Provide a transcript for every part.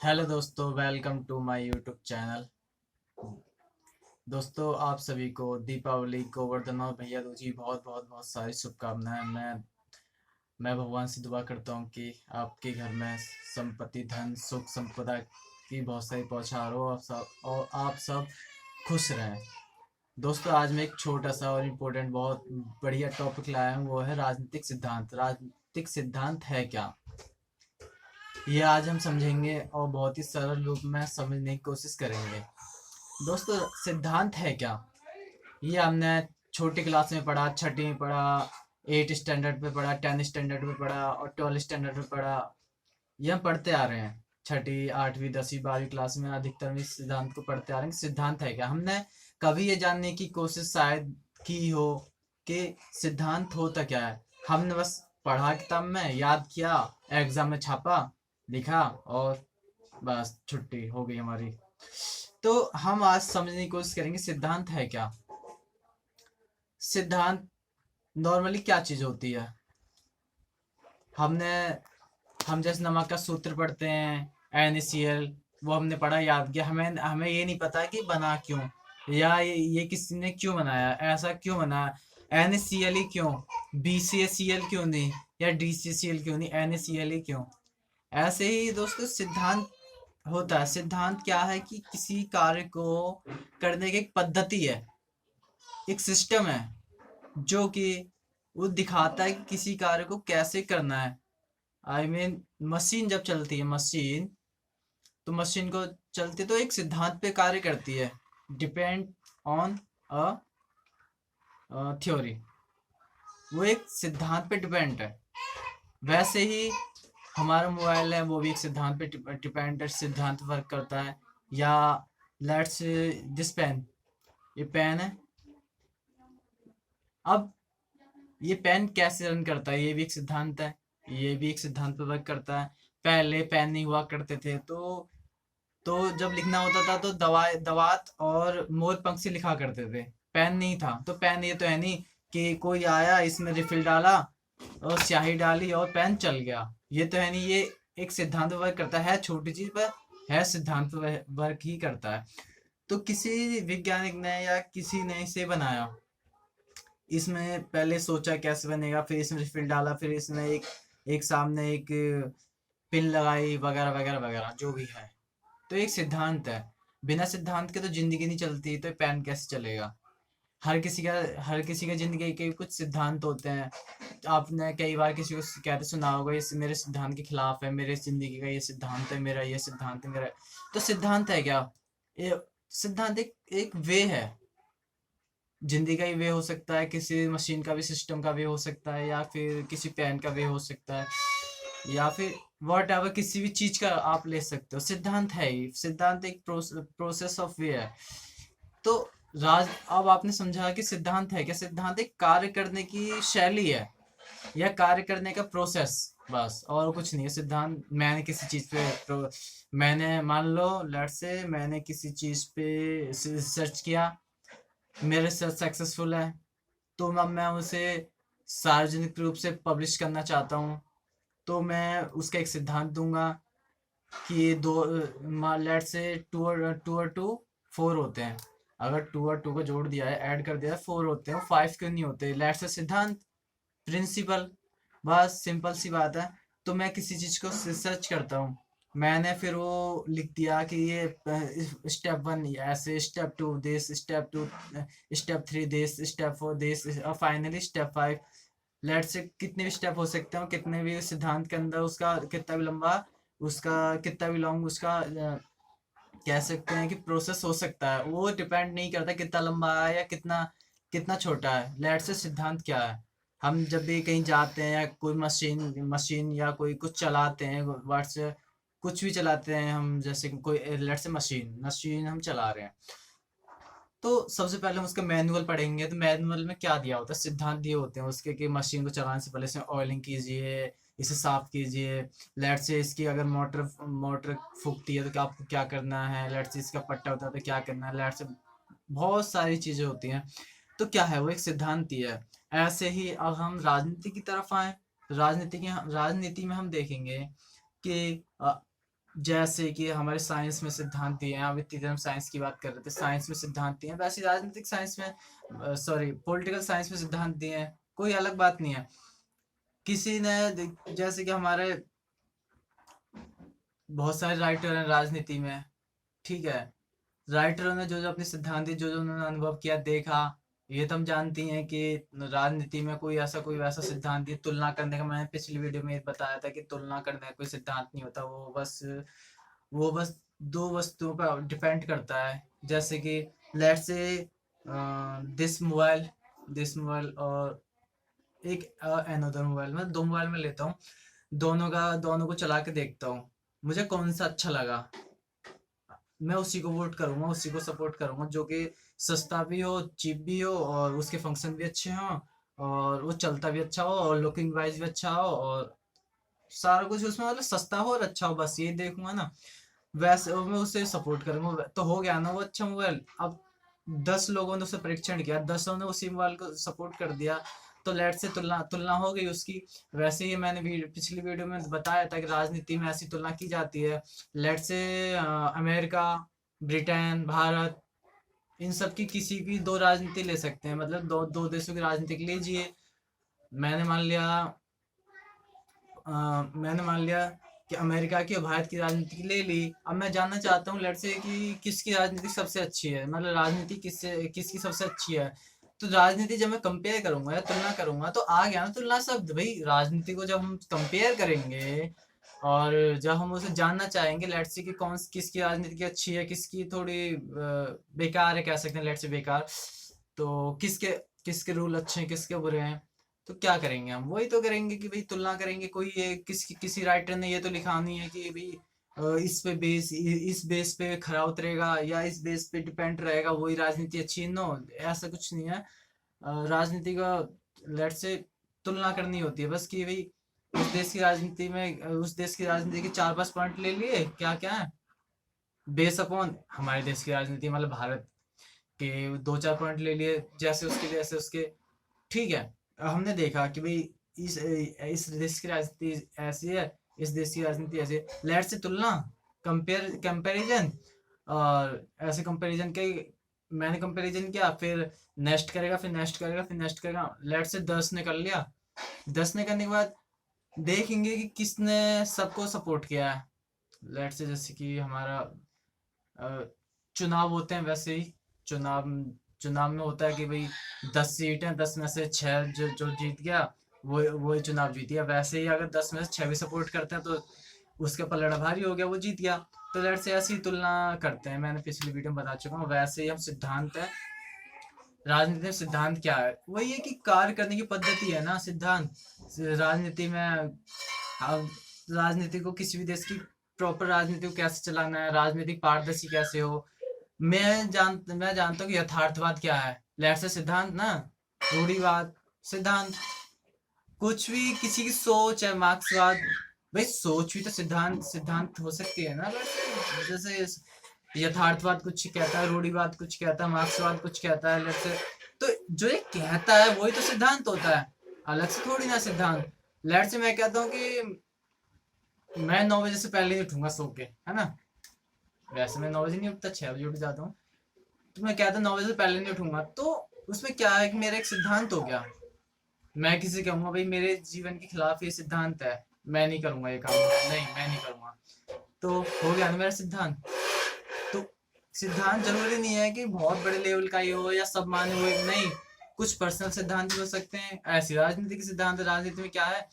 Hello दोस्तों, welcome to my YouTube channel. दोस्तों, आप सभी को दीपावली, गोवर्धन और भैया दूज की बहुत बहुत बहुत सारी शुभकामनाएं। मैं भगवान से दुआ करता हूँ कि आपके घर में संपत्ति, धन, सुख, संपदा की बहुत सारी बौछार हो और आप सब खुश रहें। दोस्तों, आज मैं एक छोटा सा और इम्पोर्टेंट बहुत बढ़िया टॉपिक लाया हूँ, वो है राजनीतिक सिद्धांत। राजनीतिक सिद्धांत है क्या, ये आज हम समझेंगे और बहुत ही सरल रूप में समझने की कोशिश करेंगे। दोस्तों, सिद्धांत है क्या, ये हमने छोटी क्लास में पढ़ा, छठी में पढ़ा, 8 स्टैंडर्ड पे पढ़ा, 10 स्टैंडर्ड में पढ़ा और 12 स्टैंडर्ड में पढ़ा। ये हम पढ़ते आ रहे हैं। छठी, 8वीं, 10वीं, 12वीं क्लास में अधिकतर इस सिद्धांत को पढ़ते आ रहे हैं। सिद्धांत है क्या, हमने कभी ये जानने की कोशिश शायद की हो कि सिद्धांत होता क्या है। हमने बस पढ़ा किताब में, याद किया, एग्जाम में छापा, लिखा और बस छुट्टी हो गई हमारी। तो हम आज समझने की कोशिश करेंगे सिद्धांत है क्या। सिद्धांत नॉर्मली क्या चीज होती है। हमने हम जैसे नमक का सूत्र पढ़ते हैं, NaCl, वो हमने पढ़ा, याद किया। हमें हमें ये नहीं पता कि बना क्यों, या ये किसी ने क्यों बनाया, ऐसा क्यों बनाया, NaCl ही क्यों, BCaCl क्यों नहीं, या DCaCl क्यों नहीं, NaCl ही क्यों। ऐसे ही दोस्तों सिद्धांत होता है। सिद्धांत क्या है कि किसी कार्य को करने की एक पद्धति है, एक सिस्टम है, जो कि वो दिखाता है कि किसी कार्य को कैसे करना है। मशीन जब चलती है, तो मशीन को चलती तो एक सिद्धांत पे कार्य करती है, डिपेंड ऑन अ थ्योरी। वो एक सिद्धांत पे डिपेंड है। वैसे ही हमारा मोबाइल है, वो भी एक सिद्धांत पे डिपेंड है, सिद्धांत वर्क करता है। या लेट्स दिस पेन, ये पेन है। अब ये पेन कैसे रन करता है, ये भी एक सिद्धांत है। ये भी एक सिद्धांत पर वर्क करता है। पहले पेन नहीं हुआ करते थे, तो जब लिखना होता था तो दवात और मोर पंख से लिखा करते थे। पेन नहीं था तो पेन, ये तो है नहीं कि कोई आया, इसमें रिफिल डाला और स्याही डाली और पेन चल गया। ये तो है नहीं। ये एक सिद्धांत पर वर्क करता है, छोटी चीज पर है, सिद्धांत पर वर्क ही करता है। तो किसी वैज्ञानिक ने या किसी ने इसे बनाया, इसमें पहले सोचा कैसे बनेगा, फिर इसमें रिफिल डाला, फिर इसमें एक एक सामने एक पिन लगाई, वगैरह वगैरह वगैरह जो भी है। तो एक सिद्धांत है। बिना सिद्धांत के तो जिंदगी नहीं चलती, तो पेन कैसे चलेगा। हर किसी का जिंदगी के कुछ सिद्धांत होते हैं। आपने कई बार किसी को कहते सुना होगा, ये मेरे सिद्धांत के खिलाफ है, मेरे जिंदगी का ये सिद्धांत है, मेरा ये सिद्धांत है, मेरा। तो सिद्धांत है क्या, ये सिद्धांत एक वे है। जिंदगी का ही वे हो सकता है, किसी मशीन का भी, सिस्टम का वे हो सकता है, या फिर किसी पेन का वे हो सकता है, या फिर वॉट एवर किसी भी चीज का आप ले सकते हो। सिद्धांत है ही, सिद्धांत एक प्रोसेस ऑफ वे है। तो अब आपने समझा कि सिद्धांत है क्या। सिद्धांत एक कार्य करने की शैली है, या कार्य करने का प्रोसेस, बस और कुछ नहीं है। सिद्धांत, मैंने किसी चीज पे मैंने मान लो लेट्स से मैंने किसी चीज पे सर्च किया, मेरे रिसर्च सक्सेसफुल है, तो अब मैं उसे सार्वजनिक रूप से पब्लिश करना चाहता हूँ। तो मैं उसका एक सिद्धांत दूंगा कि दो, लेट से टू और टू 4 होते हैं। अगर 2 और 2 को जोड़ दिया है, ऐड कर दिया है, 4 होते हैं, 5 क्यों नहीं होते। लेट से सिद्धांत, प्रिंसिपल, बस सिंपल सी बात है। तो मैं किसी चीज को रिसर्च करता हूँ, मैंने फिर वो लिख दिया कि ये स्टेप 1 ऐसे, step 2 this, step 3 this, step 4 this, और फाइनली स्टेप 5। लेट से कितने भी स्टेप हो सकते हो, कितने भी सिद्धांत के अंदर उसका कितना भी लंबा, उसका कितना भी लॉन्ग, उसका कह सकते हैं कि प्रोसेस हो सकता है। वो डिपेंड नहीं करता कितना लंबा है या कितना कितना छोटा है। लेट से सिद्धांत क्या है, हम जब भी कहीं जाते हैं या कोई मशीन मशीन या कोई कुछ चलाते हैं, वर्ड्स कुछ भी चलाते हैं हम, जैसे कि कोई लेट से मशीन मशीन हम चला रहे हैं, तो सबसे पहले हम उसका मैनुअल पढ़ेंगे। तो मैनुअल में क्या दिया होता है, सिद्धांत दिए होते हैं उसके कि मशीन को चलाने से पहले इसमें ऑयलिंग कीजिए, इसे साफ कीजिए। लेट से इसकी अगर मोटर मोटर फूकती है तो क्या आपको क्या करना है, लेट से इसका पट्टा होता है तो क्या करना है, लेट से बहुत सारी चीजें होती हैं। तो क्या है, वो एक सिद्धांत ही है। ऐसे ही अब हम राजनीति की तरफ आए। राजनीति में हम देखेंगे कि जैसे कि हमारे साइंस में सिद्धांत दिए हैं, अब इतनी देर हम साइंस की बात कर रहे थे, साइंस में सिद्धांत दिए हैं, वैसे राजनीतिक साइंस में, सॉरी, पॉलिटिकल साइंस में सिद्धांत दिए हैं, कोई अलग बात नहीं है। किसी ने जैसे कि हमारे बहुत सारे राइटर हैं राजनीति में, ठीक है, राइटरों ने जो जो अपने सिद्धांत दिए, जो जो उन्होंने अनुभव किया, देखा, ये तो हम जानती हैं कि राजनीति में कोई वैसा सिद्धांत दिए तुलना करने का, मैंने पिछली वीडियो में बताया था कि तुलना करने का कोई सिद्धांत नहीं होता, वो बस दो वस्तुओं पर डिपेंड करता है। जैसे कि लेट्स से दिस मोबाइल और एक अनदर मोबाइल, मैं दो मोबाइल में लेता हूँ, दोनों को चला के देखता हूँ, मुझे कौन सा अच्छा लगा, मैं उसी को वोट करूंगा, उसी को सपोर्ट करूंगा, जो कि सस्ता भी हो, चीप भी हो, और उसके फंक्शन भी अच्छे हों, और वो चलता भी अच्छा हो, और लुकिंग वाइज भी अच्छा हो, और सारा कुछ उसमें मतलब सस्ता हो और अच्छा हो, बस ये देखूंगा ना, वैसे और मैं उसे सपोर्ट करूंगा, तो हो गया ना वो अच्छा मोबाइल। अब 10 लोगों ने उसे परीक्षण किया, 10 ने उसी मोबाइल को सपोर्ट कर दिया, तो लेट से तुलना तुलना हो गई उसकी। वैसे ही मैंने पिछली वीडियो में बताया था कि राजनीति में ऐसी तुलना की जाती है। लेट से अमेरिका, ब्रिटेन, भारत, इन सब की किसी की दो राजनीति ले सकते हैं, मतलब दो दो देशों की राजनीति लीजिए। मैंने मान लिया मैंने मान लिया कि अमेरिका की और भारत की राजनीति ले ली। अब मैं जानना चाहता हूँ लेट्स से कि किसकी राजनीति सबसे अच्छी है, मतलब राजनीति किसकी सबसे अच्छी है। तो राजनीति जब मैं कंपेयर करूंगा या तुलना करूंगा, तो आ गया ना तुलना शब्द, भाई राजनीति को जब हम कंपेयर करेंगे और जब हम उसे जानना चाहेंगे लेट्स से कि किसकी राजनीति की अच्छी है, किसकी थोड़ी बेकार है, कह सकते हैं लेट्स से बेकार, तो किसके किसके रूल अच्छे हैं, किसके बुरे हैं, तो क्या करेंगे, हम वही तो करेंगे कि भाई तुलना करेंगे। कोई ये किसी राइटर ने ये तो लिखा नहीं है कि भाई इस बेस पे खरा उतरेगा या इस बेस पे डिपेंड रहेगा वही राजनीति अच्छी है, नो, ऐसा कुछ नहीं है। राजनीति का लेट से तुलना करनी होती है बस कि भाई उस देश की राजनीति के 4-5 पॉइंट ले लिए, क्या क्या है, बेस अपॉन हमारे देश की राजनीति, मतलब भारत के 2-4 पॉइंट ले लिए, जैसे उसके, ठीक है। हमने देखा कि भाई इस देश की राजनीति ऐसी है, इस देश की राजनीति ऐसी है, लेट से तुलना, कंपैरिजन, और ऐसे कंपैरिजन के मैंने कंपैरिजन किया, फिर नेक्स्ट करेगा, फिर नेक्स्ट करेगा, फिर नेक्स्ट करेगा, लेट से 10 ने कर लिया, 10 ने करने के बाद देखेंगे कि किसने सबको सपोर्ट किया है। लेट से जैसे कि हमारा अ, चुनाव होते हैं, वैसे ही चुनाव चुनाव में होता है कि भाई 10 सीटें, 10 में से 6 जो जीत गया, वो ही चुनाव जीत गया। वैसे ही अगर 10 में से 6 भी सपोर्ट करते हैं, तो उसके पलड़ा भारी हो गया, वो जीत गया। तो लेट से ऐसी तुलना करते हैं, मैंने पिछली वीडियो में बता चुका हूँ। वैसे ही हम सिद्धांत है, राजनीति में सिद्धांत क्या है, वही है कि कार्य करने की पद्धति है ना सिद्धांत। राजनीति में अब राजनीति को, किसी भी देश की प्रॉपर राजनीति को कैसे चलाना है, राजनीतिक पारदर्शी कैसे हो, मैं जानता हूँ कि यथार्थवाद क्या है, लेट से सिद्धांत ना, रूढ़िवाद, सिद्धांत, कुछ भी किसी की सोच है, मार्क्सवाद, भाई सोच भी तो सिद्धांत सिद्धांत हो सकती है ना, जैसे यथार्थवाद कुछ कहता है, रूढ़िवाद कुछ कहता है, मार्क्सवाद कुछ कहता है, लेट से, तो जो ये कहता है वही तो सिद्धांत होता है, अलग से थोड़ी ना सिद्धांत। लेट से मैं कहता हूँ कि मैं 9 बजे से पहले ही उठूंगा सो के, है ना, वैसे मैं 9 बजे नहीं उठता, 6 बजे उठ जाता हूँ, तो मैं कहता 9 बजे से पहले नहीं उठूंगा, तो उसमें क्या है कि मेरा एक सिद्धांत हो गया। मैं किसी से कहूंगा भाई मेरे जीवन के खिलाफ ये सिद्धांत है, मैं नहीं करूंगा ये काम, नहीं मैं नहीं करूंगा, तो हो गया ना मेरा सिद्धांत। तो सिद्धांत जरूरी नहीं है कि बहुत बड़े लेवल का ही हो या सब माने हुए, नहीं, कुछ पर्सनल सिद्धांत भी हो सकते हैं। ऐसी राजनीति के सिद्धांत, राजनीति में क्या है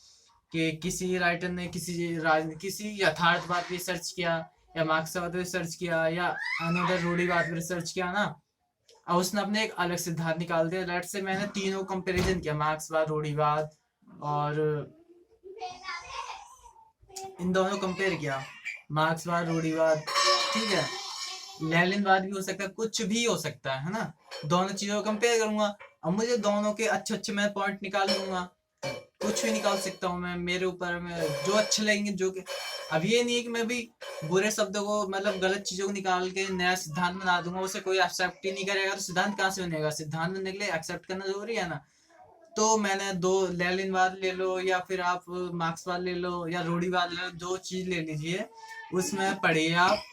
कि किसी राइटर ने किसी यथार्थवाद पे रिसर्च किया, या मार्क्सवाद पे रिसर्च किया, या अनदर रूढ़िवाद पे रिसर्च किया ना, और उसने अपने एक अलग सिद्धांत निकाल दिया। लेट से मैंने तीनों कंपैरिजन किया, मार्क्सवाद, रूढ़िवाद और इन दोनों कंपेयर किया, मार्क्सवाद, रूढ़िवाद, ठीक है, लेनिनवाद भी हो सकता है, कुछ भी हो सकता है ना, दोनों चीजों को कंपेयर करूंगा। अब मुझे दोनों के अच्छे अच्छे मैं पॉइंट निकाल लूंगा, कुछ भी निकाल सकता हूँ मैं, मेरे ऊपर में जो अच्छे लगेंगे, जो कि अब ये नहीं है कि मैं भी बुरे शब्दों को, मतलब गलत चीजों को निकाल के नया सिद्धांत बना दूंगा, उसे कोई एक्सेप्ट ही नहीं करेगा, तो सिद्धांत कहाँ से बनेगा, सिद्धांत बनने के लिए एक्सेप्ट करना जरूरी है ना। तो मैंने दो, लेनिनवाद ले लो या फिर आप मार्क्सवाद ले लो या रूढ़िवाद ले लो, दो चीज ले लीजिए, उसमें पढ़िए आप।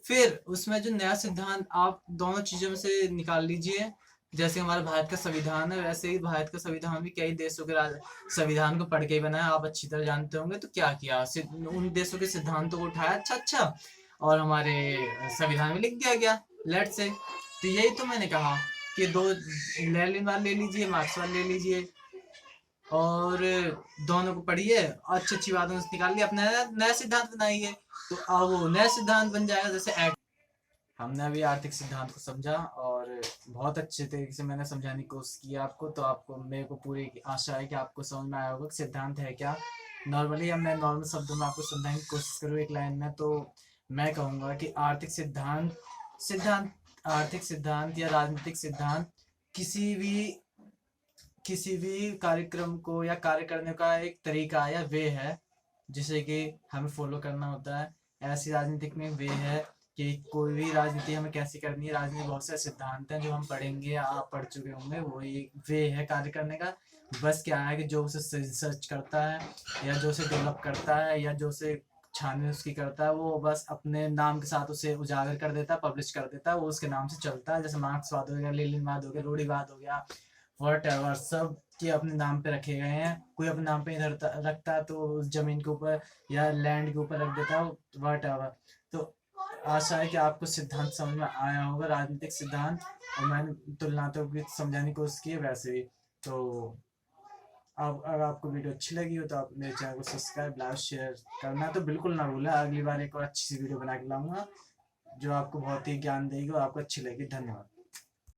फिर उसमें जो नया सिद्धांत आप दोनों चीजों में से निकाल लीजिए। जैसे हमारा भारत का संविधान है, वैसे ही भारत का संविधान भी कई देशों के संविधान को पढ़ के ही बना है, आप अच्छी तरह जानते होंगे। तो क्या किया, उन देशों के सिद्धांतों को उठाया अच्छा अच्छा, और हमारे संविधान में लिख दिया गया, लेट से। तो यही तो मैंने कहा कि दो लेनिनवाद ले लीजिए, मार्क्सवाद ले लीजिए, और दोनों को पढ़िए, अच्छी अच्छी बातों से निकाल लिया, अपना नया सिद्धांत बनाइए। तो अब वो नया सिद्धांत बन जाएगा। जैसे हमने अभी आर्थिक सिद्धांत को समझा, और बहुत अच्छे तरीके से मैंने समझाने की कोशिश की आपको। तो आपको, मेरे को पूरी आशा है कि आपको समझ में आया होगा कि सिद्धांत है क्या। नॉर्मली अब मैं नॉर्मल शब्दों में आपको समझाने की कोशिश करूँ एक लाइन में, तो मैं कहूँगा कि आर्थिक सिद्धांत सिद्धांत आर्थिक सिद्धांत या राजनीतिक सिद्धांत किसी भी कार्यक्रम को या कार्य करने का एक तरीका या वे है, जिसे कि हमें फॉलो करना होता है। ऐसी राजनीतिक में वे है कि कोई भी राजनीति हमें कैसी करनी है। राजनीति बहुत सारे सिद्धांत हैं जो हम पढ़ेंगे, आप पढ़ चुके होंगे। वही वे है कार्य करने का। बस क्या है कि जो उसे रिसर्च करता है, या जो उसे डेवलप करता है, या जो उसे छानबीन उसकी करता है, वो बस अपने नाम के साथ उसे उजागर कर देता है, पब्लिश कर देता है, वो उसके नाम से चलता है। जैसे मार्क्सवाद हो गया, लेनिनवाद हो गया, रूढ़िवाद हो गया, वॉट सब के अपने नाम पे रखे गए हैं। कोई अपने नाम पे नहीं रखता, तो उस जमीन के ऊपर या लैंड के ऊपर रख देता है, वॉट। तो आशा है कि आपको सिद्धांत समझ में आया होगा, राजनीतिक सिद्धांत। और मैंने तुलनात्मक समझाने की कोशिश की है वैसे भी। तो अब अगर आपको वीडियो अच्छी लगी हो तो आप मेरे चैनल को सब्सक्राइब, लाइक, शेयर करना तो बिल्कुल ना भूलें। अगली बार एक और अच्छी सी वीडियो बना के लाऊंगा जो आपको बहुत ही ज्ञान देगी और आपको अच्छी लगेगी। धन्यवाद।